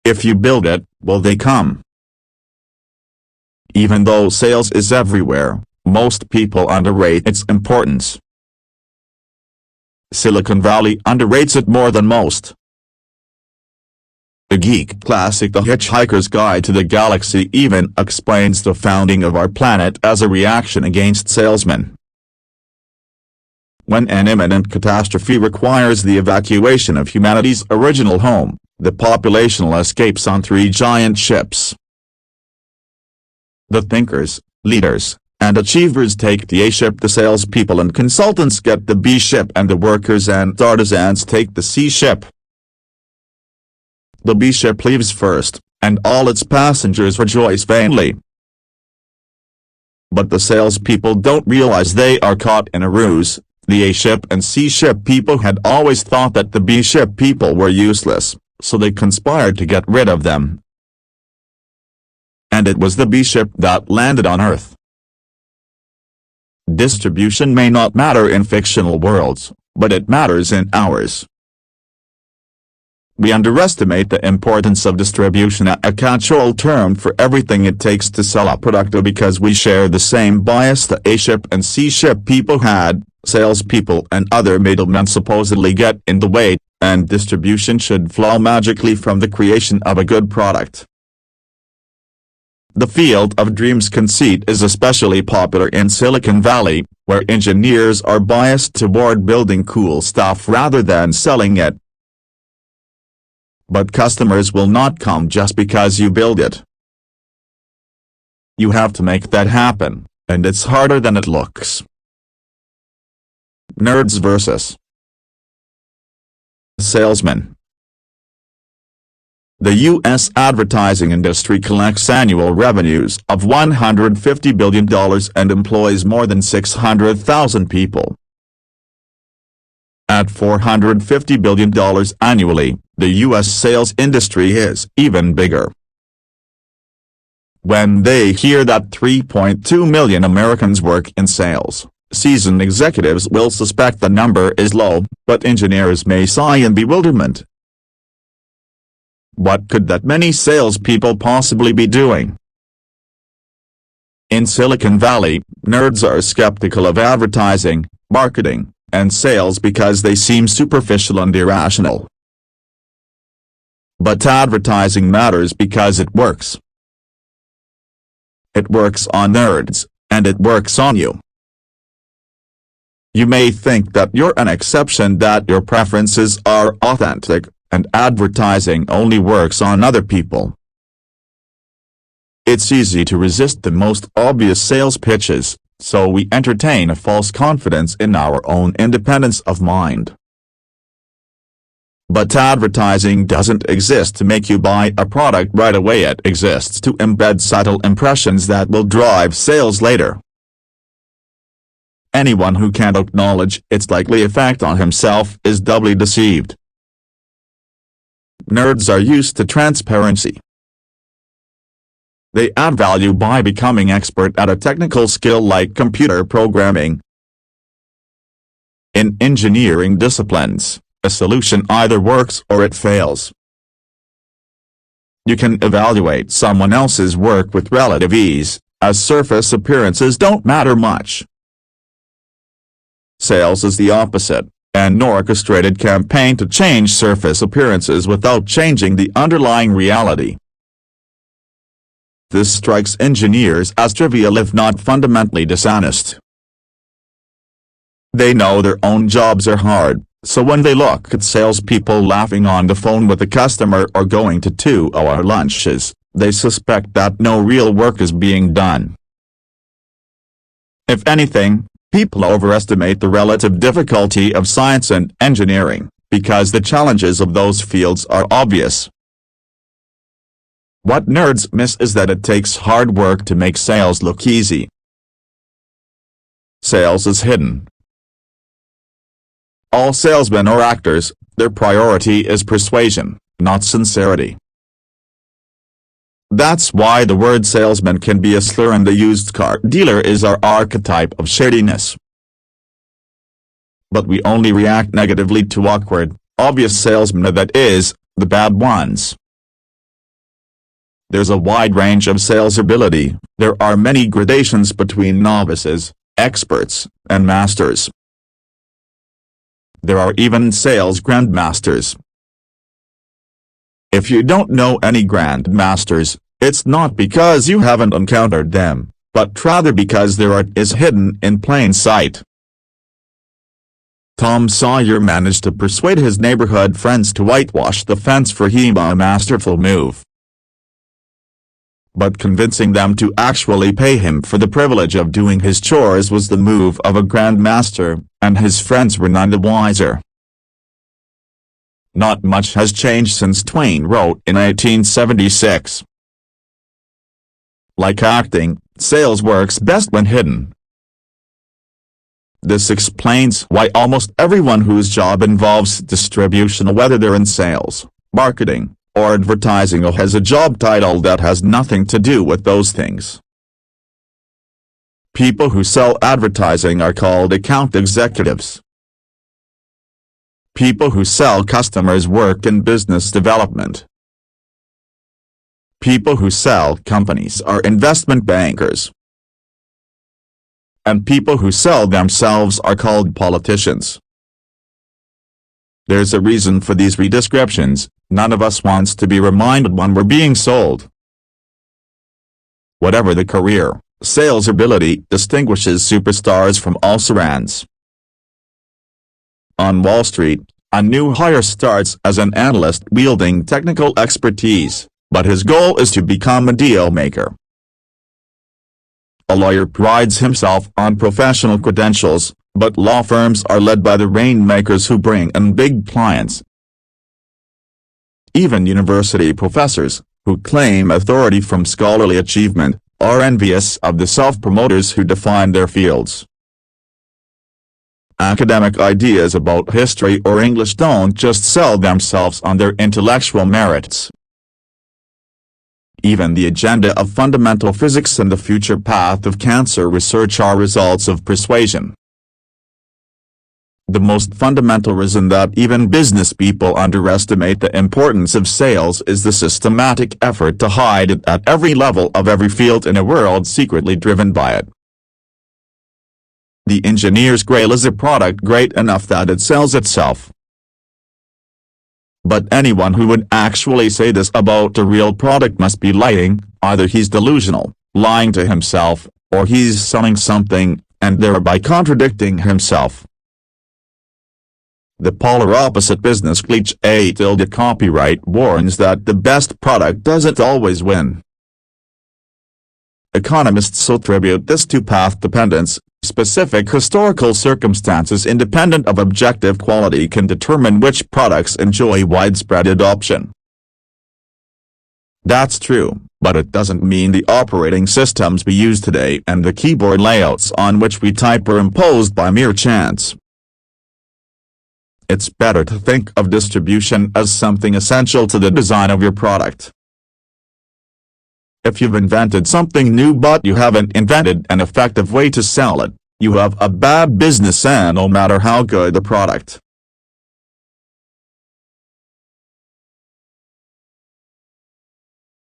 If you build it, will they come? Even though sales is everywhere, most people underrate its importance. Silicon Valley underrates it more than most. The geek classic The Hitchhiker's Guide to the Galaxy even explains the founding of our planet as a reaction against salesmen. When an imminent catastrophe requires the evacuation of humanity's original home, the population escapes on 3 giant ships. The thinkers, leaders, and achievers take the A ship, the salespeople and consultants get the B ship, and the workers and artisans take the C ship. The B ship leaves first, and all its passengers rejoice vainly. But the salespeople don't realize they are caught in a ruse. The A ship and C ship people had always thought that the B ship people were useless, so they conspired to get rid of them. And it was the B ship that landed on Earth. Distribution may not matter in fictional worlds, but it matters in ours. We underestimate the importance of distribution, a catch-all term for everything it takes to sell a product, because we share the same bias the A ship and C ship people had. Salespeople and other middlemen supposedly get in the way, and distribution should flow magically from the creation of a good product. The field of dreams conceit is especially popular in Silicon Valley, where engineers are biased toward building cool stuff rather than selling it. But customers will not come just because you build it. You have to make that happen, and it's harder than it looks. Nerds vs. salesmen. The U.S. advertising industry collects annual revenues of $150 billion and employs more than 600,000 people. At $450 billion annually, the U.S. sales industry is even bigger. When they hear that 3.2 million Americans work in sales, seasoned executives will suspect the number is low, but engineers may sigh in bewilderment. What could that many salespeople possibly be doing? In Silicon Valley, nerds are skeptical of advertising, marketing, and sales because they seem superficial and irrational. But advertising matters because it works. It works on nerds, and it works on you. You may think that you're an exception, that your preferences are authentic, and advertising only works on other people. It's easy to resist the most obvious sales pitches, so we entertain a false confidence in our own independence of mind. But advertising doesn't exist to make you buy a product right away. It exists to embed subtle impressions that will drive sales later. Anyone who can't acknowledge its likely effect on himself is doubly deceived. Nerds are used to transparency. They add value by becoming expert at a technical skill like computer programming. In engineering disciplines, a solution either works or it fails. You can evaluate someone else's work with relative ease, as surface appearances don't matter much. Sales is the opposite, an orchestrated campaign to change surface appearances without changing the underlying reality. This strikes engineers as trivial if not fundamentally dishonest. They know their own jobs are hard, so when they look at salespeople laughing on the phone with a customer or going to 2-hour lunches, they suspect that no real work is being done. If anything, people overestimate the relative difficulty of science and engineering, because the challenges of those fields are obvious. What nerds miss is that it takes hard work to make sales look easy. Sales is hidden. All salesmen are actors, their priority is persuasion, not sincerity. That's why the word salesman can be a slur and the used car dealer is our archetype of shadiness. But we only react negatively to awkward, obvious salesmen, that is, the bad ones. There's a wide range of sales ability. There are many gradations between novices, experts, and masters. There are even sales grandmasters. If you don't know any grandmasters, it's not because you haven't encountered them, but rather because their art is hidden in plain sight. Tom Sawyer managed to persuade his neighborhood friends to whitewash the fence for him, a masterful move. But convincing them to actually pay him for the privilege of doing his chores was the move of a grandmaster, and his friends were none the wiser. Not much has changed since Twain wrote in 1876. Like acting, sales works best when hidden. This explains why almost everyone whose job involves distribution, whether they're in sales, marketing, or advertising, has a job title that has nothing to do with those things. People who sell advertising are called account executives. People who sell customers work in business development. People who sell companies are investment bankers. And people who sell themselves are called politicians. There's a reason for these redescriptions. None of us wants to be reminded when we're being sold. Whatever the career, sales ability distinguishes superstars from also-rans. On Wall Street, a new hire starts as an analyst wielding technical expertise, but his goal is to become a deal maker. A lawyer prides himself on professional credentials, but law firms are led by the rainmakers who bring in big clients. Even university professors, who claim authority from scholarly achievement, are envious of the self-promoters who define their fields. Academic ideas about history or English don't just sell themselves on their intellectual merits. Even the agenda of fundamental physics and the future path of cancer research are results of persuasion. The most fundamental reason that even business people underestimate the importance of sales is the systematic effort to hide it at every level of every field in a world secretly driven by it. The engineer's grail is a product great enough that it sells itself. But anyone who would actually say this about a real product must be lying. Either he's delusional, lying to himself, or he's selling something, and thereby contradicting himself. The polar opposite business cliché copyright warns that the best product doesn't always win. Economists attribute this to path dependence. Specific historical circumstances independent of objective quality can determine which products enjoy widespread adoption. That's true, but it doesn't mean the operating systems we use today and the keyboard layouts on which we type are imposed by mere chance. It's better to think of distribution as something essential to the design of your product. If you've invented something new but you haven't invented an effective way to sell it, you have a bad business, and no matter how good the product,